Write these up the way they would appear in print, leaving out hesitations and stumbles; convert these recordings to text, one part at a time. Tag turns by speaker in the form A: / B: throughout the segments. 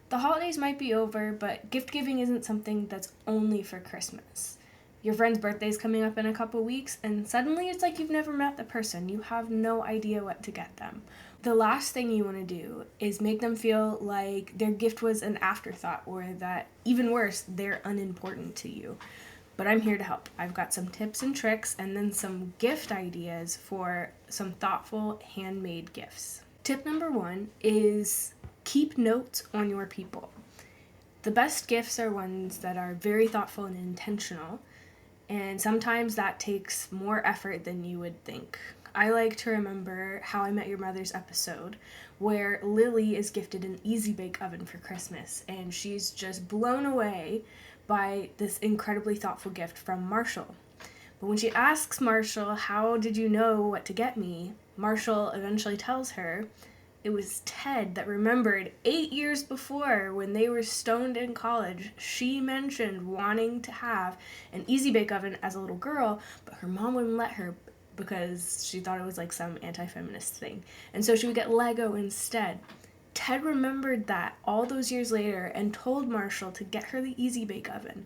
A: The holidays might be over, but gift giving isn't something that's only for Christmas. Your friend's birthday's coming up in a couple weeks, and suddenly it's like you've never met the person. You have no idea what to get them. The last thing you want to do is make them feel like their gift was an afterthought, or that, even worse, they're unimportant to you. But I'm here to help. I've got some tips and tricks and then some gift ideas for some thoughtful handmade gifts. Tip number 1 is keep notes on your people. The best gifts are ones that are very thoughtful and intentional, and sometimes that takes more effort than you would think. I like to remember How I Met Your Mother's episode where Lily is gifted an Easy Bake Oven for Christmas, and she's just blown away by this incredibly thoughtful gift from Marshall. But when she asks Marshall, "How did you know what to get me?" Marshall eventually tells her it was Ted that remembered 8 years before, when they were stoned in college, she mentioned wanting to have an Easy Bake Oven as a little girl, but her mom wouldn't let her because she thought it was like some anti-feminist thing. And so she would get Lego instead. Ted remembered that all those years later and told Marshall to get her the Easy Bake Oven.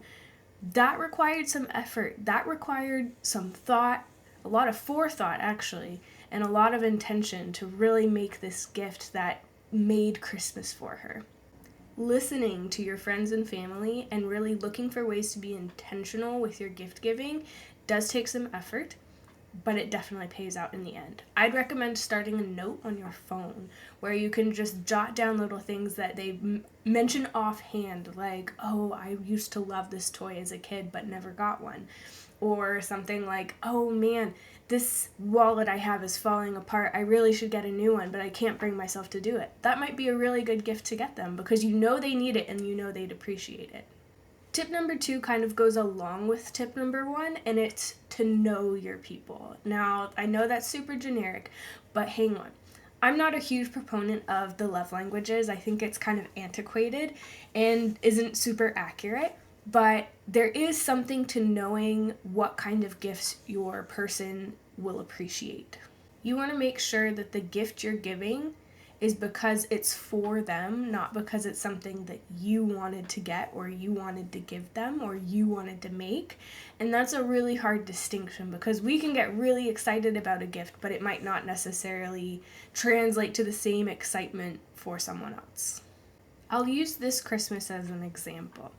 A: That required some effort. That required some thought, a lot of forethought actually, and a lot of intention to really make this gift that made Christmas for her. Listening to your friends and family and really looking for ways to be intentional with your gift giving does take some effort, but it definitely pays out in the end. I'd recommend starting a note on your phone where you can just jot down little things that they mention offhand, like, "Oh, I used to love this toy as a kid but never got one." Or something like, "Oh man, this wallet I have is falling apart. I really should get a new one, but I can't bring myself to do it." That might be a really good gift to get them because you know they need it and you know they'd appreciate it. Tip number 2 kind of goes along with tip number 1, and it's to know your people. Now, I know that's super generic, but hang on. I'm not a huge proponent of the love languages. I think it's kind of antiquated and isn't super accurate, but there is something to knowing what kind of gifts your person will appreciate. You want to make sure that the gift you're giving is because it's for them, not because it's something that you wanted to get or you wanted to give them or you wanted to make. And that's a really hard distinction because we can get really excited about a gift, but it might not necessarily translate to the same excitement for someone else. I'll use this Christmas as an example.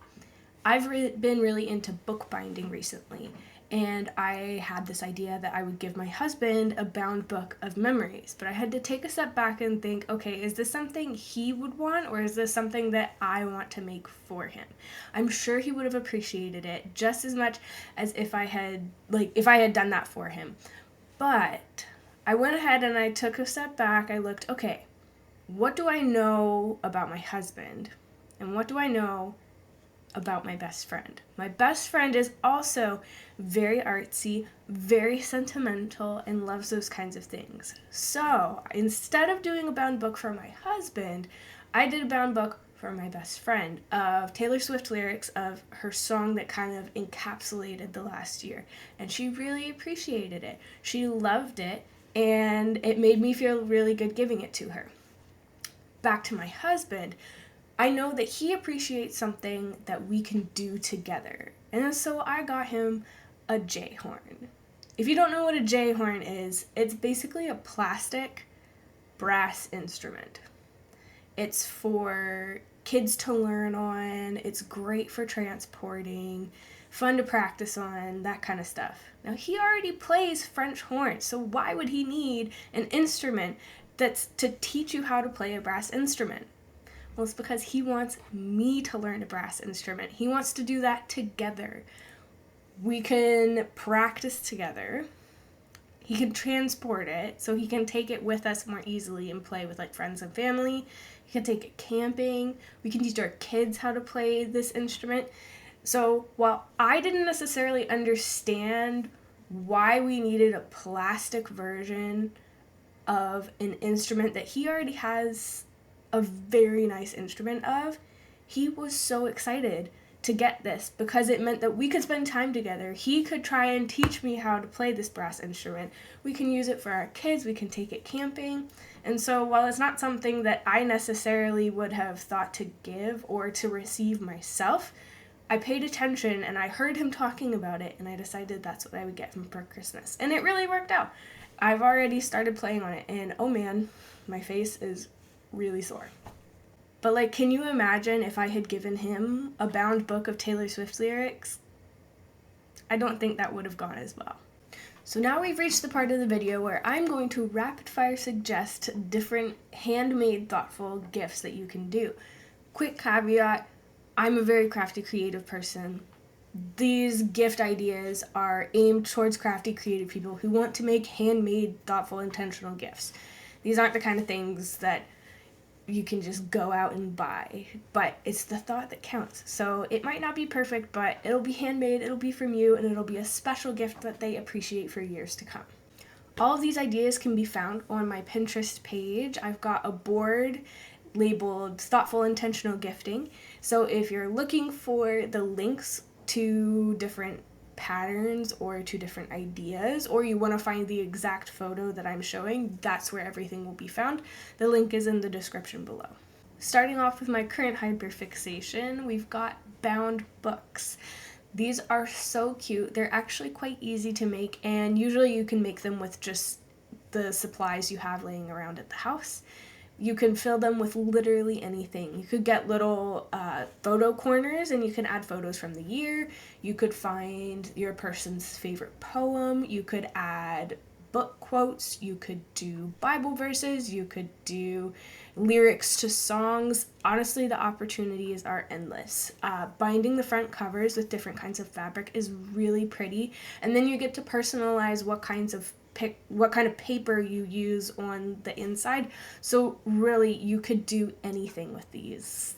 A: I've been really into bookbinding recently, and I had this idea that I would give my husband a bound book of memories, but I had to take a step back and think, okay, is this something he would want, or is this something that I want to make for him? I'm sure he would have appreciated it just as much as if I had done that for him. But I went ahead and I took a step back. I looked, okay, what do I know about my husband, and what do I know about my best friend? My best friend is also very artsy, very sentimental, and loves those kinds of things. So instead of doing a bound book for my husband, I did a bound book for my best friend of Taylor Swift lyrics of her song that kind of encapsulated the last year. And she really appreciated it. She loved it, and it made me feel really good giving it to her. Back to my husband, I know that he appreciates something that we can do together. And so I got him a J horn. If you don't know what a J horn is, it's basically a plastic brass instrument. It's for kids to learn on, it's great for transporting, fun to practice on, that kind of stuff. Now, he already plays French horns, so why would he need an instrument that's to teach you how to play a brass instrument? Well, it's because he wants me to learn a brass instrument. He wants to do that together. We can practice together. He can transport it, so he can take it with us more easily and play with like friends and family. He can take it camping. We can teach our kids how to play this instrument. So while I didn't necessarily understand why we needed a plastic version of an instrument that he already has a very nice instrument of, he was so excited to get this because it meant that we could spend time together. He could try and teach me how to play this brass instrument. We can use it for our kids. We can take it camping. And so while it's not something that I necessarily would have thought to give or to receive myself, I paid attention and I heard him talking about it, and I decided that's what I would get him for Christmas. And it really worked out. I've already started playing on it, and oh man, my face is really sore. But like, can you imagine if I had given him a bound book of Taylor Swift lyrics? I don't think that would have gone as well. So now we've reached the part of the video where I'm going to rapid fire suggest different handmade thoughtful gifts that you can do. Quick caveat, I'm a very crafty creative person. These gift ideas are aimed towards crafty creative people who want to make handmade thoughtful intentional gifts. These aren't the kind of things that you can just go out and buy, but it's the thought that counts. So it might not be perfect, but it'll be handmade, it'll be from you, and it'll be a special gift that they appreciate for years to come. All of these ideas can be found on my Pinterest page. I've got a board labeled Thoughtful Intentional Gifting. So if you're looking for the links to different patterns or to different ideas, or you want to find the exact photo that I'm showing, that's where everything will be found. The link is in the description below. Starting off with my current hyperfixation, we've got bound books. These are so cute. They're actually quite easy to make, and usually you can make them with just the supplies you have laying around at the house. You can fill them with literally anything. You could get little photo corners and you can add photos from the year. You could find your person's favorite poem. You could add book quotes. You could do Bible verses. You could do lyrics to songs. Honestly, the opportunities are endless. Binding the front covers with different kinds of fabric is really pretty. And then you get to personalize what kind of paper you use on the inside. So really, you could do anything with these.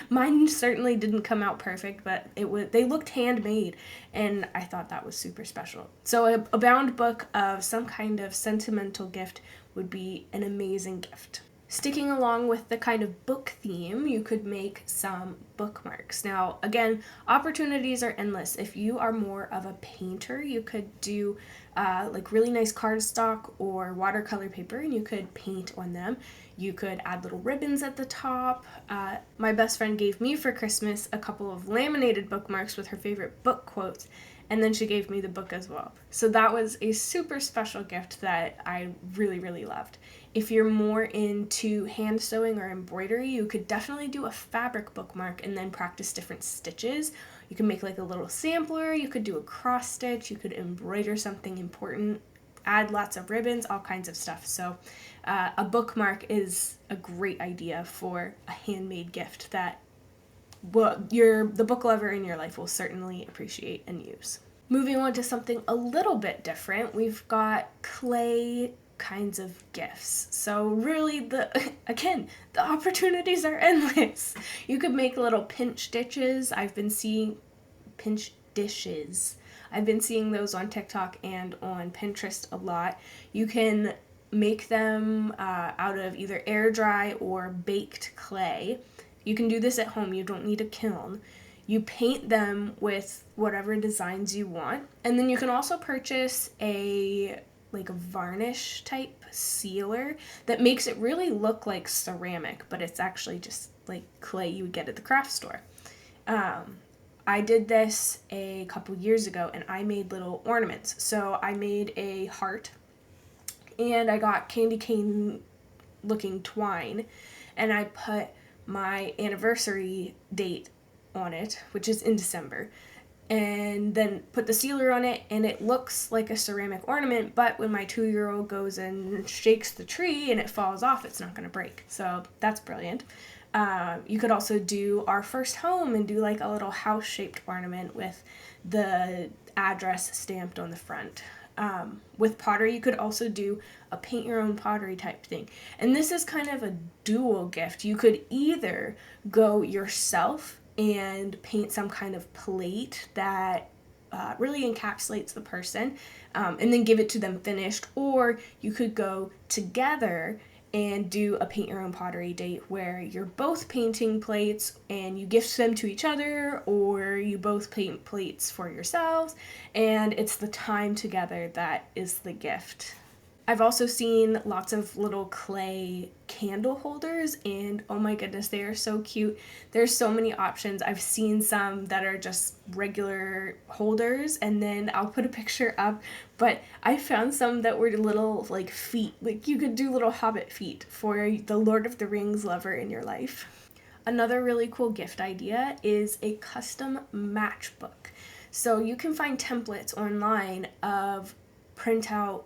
A: Mine certainly didn't come out perfect, but they looked handmade, and I thought that was super special. So a bound book of some kind of sentimental gift would be an amazing gift. Sticking along with the kind of book theme, you could make some bookmarks. Now, again, opportunities are endless. If you are more of a painter, you could do like really nice cardstock or watercolor paper, and you could paint on them. You could add little ribbons at the top. My best friend gave me for Christmas a couple of laminated bookmarks with her favorite book quotes, and then she gave me the book as well. So that was a super special gift that I really, really loved. If you're more into hand sewing or embroidery, you could definitely do a fabric bookmark and then practice different stitches. You can make like a little sampler, you could do a cross stitch, you could embroider something important, add lots of ribbons, all kinds of stuff. So a bookmark is a great idea for a handmade gift that the book lover in your life will certainly appreciate and use. Moving on to something a little bit different, we've got clay kinds of gifts. So really, the opportunities are endless. You could make little pinch dishes. I've been seeing those on TikTok and on Pinterest a lot. You can make them out of either air dry or baked clay. You can do this at home. You don't need a kiln. You paint them with whatever designs you want. And then you can also purchase a varnish type sealer that makes it really look like ceramic, but it's actually just like clay you would get at the craft store. I did this a couple years ago, and I made little ornaments. So I made a heart, and I got candy cane looking twine, and I put my anniversary date on it, which is in December, and then put the sealer on it, and it looks like a ceramic ornament, but when my 2-year-old goes and shakes the tree and it falls off, it's not going to break. So that's brilliant. You could also do our first home and do like a little house-shaped ornament with the address stamped on the front. With pottery, you could also do a paint your own pottery type thing. And this is kind of a dual gift. You could either go yourself and paint some kind of plate that really encapsulates the person, and then give it to them finished, or you could go together and do a paint your own pottery date where you're both painting plates and you gift them to each other, or you both paint plates for yourselves, and it's the time together that is the gift. I've also seen lots of little clay candle holders, and oh my goodness, they are so cute. There's so many options. I've seen some that are just regular holders, and then I'll put a picture up, but I found some that were little like feet. Like you could do little hobbit feet for the Lord of the Rings lover in your life. Another really cool gift idea is a custom matchbook. So you can find templates online of printout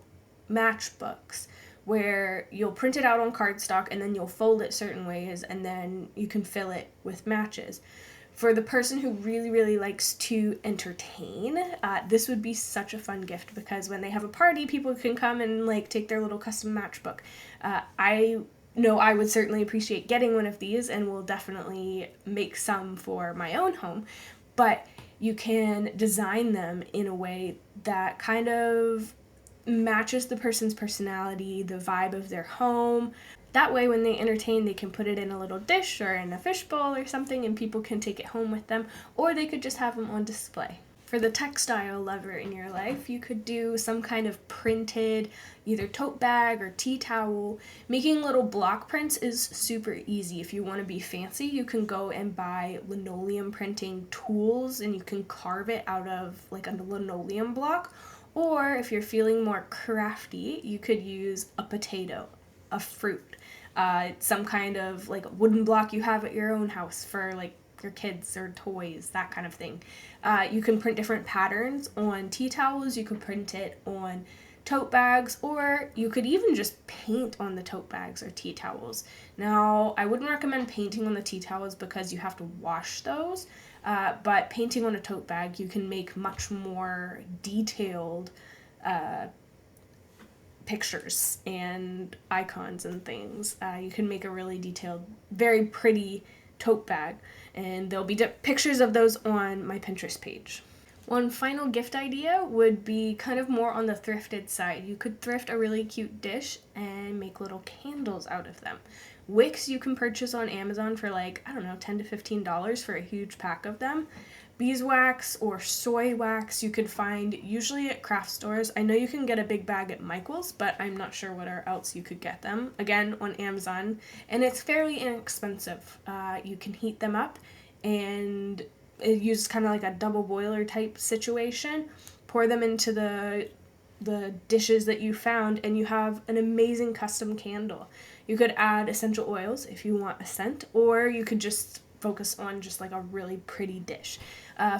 A: matchbooks where you'll print it out on cardstock and then you'll fold it certain ways and then you can fill it with matches. For the person who really likes to entertain, this would be such a fun gift because when they have a party, people can come and like take their little custom matchbook. I know I would certainly appreciate getting one of these and will definitely make some for my own home, but you can design them in a way that kind of matches the person's personality, the vibe of their home. That way when they entertain, they can put it in a little dish or in a fishbowl or something and people can take it home with them, or they could just have them on display. For the textile lover in your life, you could do some kind of printed either tote bag or tea towel. Making little block prints is super easy. If you want to be fancy, you can go and buy linoleum printing tools and you can carve it out of like a linoleum block. Or if you're feeling more crafty, you could use a potato, a fruit, some kind of like wooden block you have at your own house for like your kids or toys, that kind of thing. You can print different patterns on tea towels, you could print it on tote bags, or you could even just paint on the tote bags or tea towels. Now, I wouldn't recommend painting on the tea towels because you have to wash those, but painting on a tote bag, you can make much more detailed pictures and icons and things. You can make a really detailed, very pretty tote bag, and there'll be pictures of those on my Pinterest page. One final gift idea would be kind of more on the thrifted side. You could thrift a really cute dish and make little candles out of them. Wicks you can purchase on Amazon for like, I don't know, $10 to $15 for a huge pack of them. Beeswax or soy wax you could find usually at craft stores. I know you can get a big bag at Michael's, but I'm not sure where else you could get them. Again, on Amazon. And it's fairly inexpensive. You can heat them up and it uses kind of like a double boiler type situation. Pour them into the dishes that you found and you have an amazing custom candle. You could add essential oils if you want a scent, or you could just focus on just like a really pretty dish.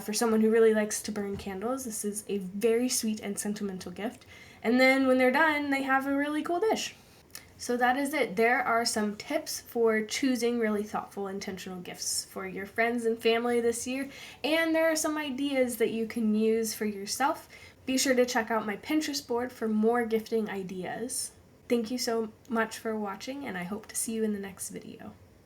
A: For someone who really likes to burn candles, this is a very sweet and sentimental gift. And then when they're done, they have a really cool dish. So that is it. There are some tips for choosing really thoughtful, intentional gifts for your friends and family this year, and there are some ideas that you can use for yourself. Be sure to check out my Pinterest board for more gifting ideas. Thank you so much for watching, and I hope to see you in the next video.